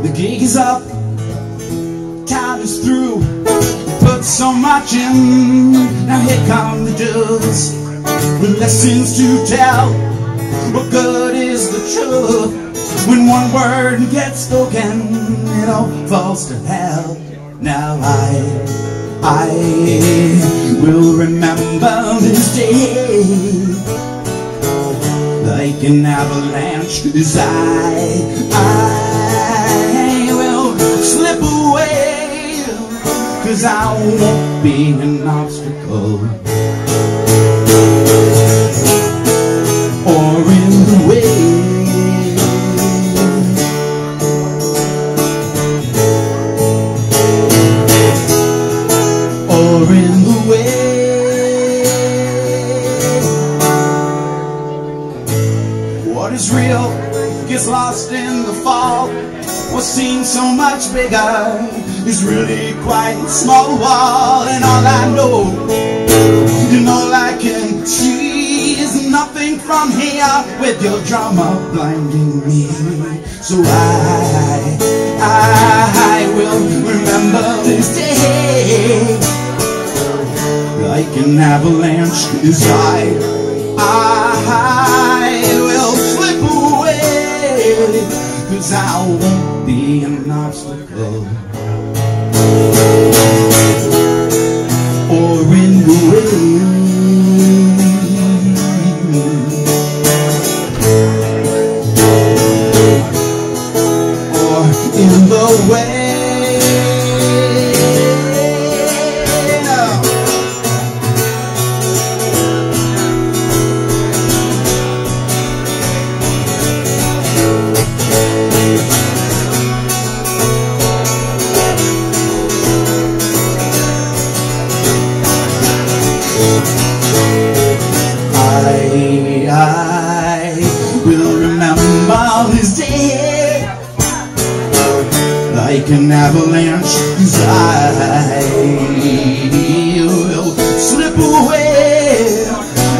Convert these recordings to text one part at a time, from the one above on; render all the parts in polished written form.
The gig is up, time is through. Put so much in, now here come the dudes with lessons to tell. What good is the truth when one word gets spoken? It all falls to hell. Now I will remember this day like an avalanche as I will slip away, 'cause I won't be an obstacle or in the way, or in the way. What is real gets lost in the fall. What seems so much bigger is really quite a small wall. And all I know, and all I can see is nothing from here with your drama blinding me. So I will remember this day like an avalanche as I will slip away, 'cause I won't be an obstacle or in the way, or in the way. I will remember this day like an avalanche, 'cause I will slip away,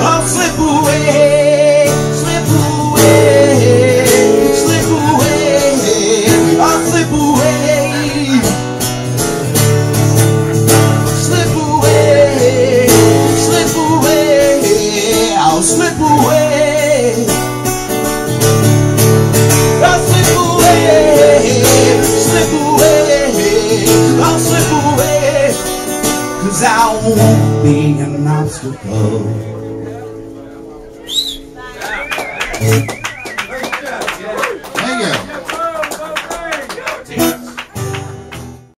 I'll slip away, slip away, slip away, I'll slip away, slip away, slip away, I'll slip away, I'll slip away, slip away, I'll slip away, 'cause I won't be an obstacle.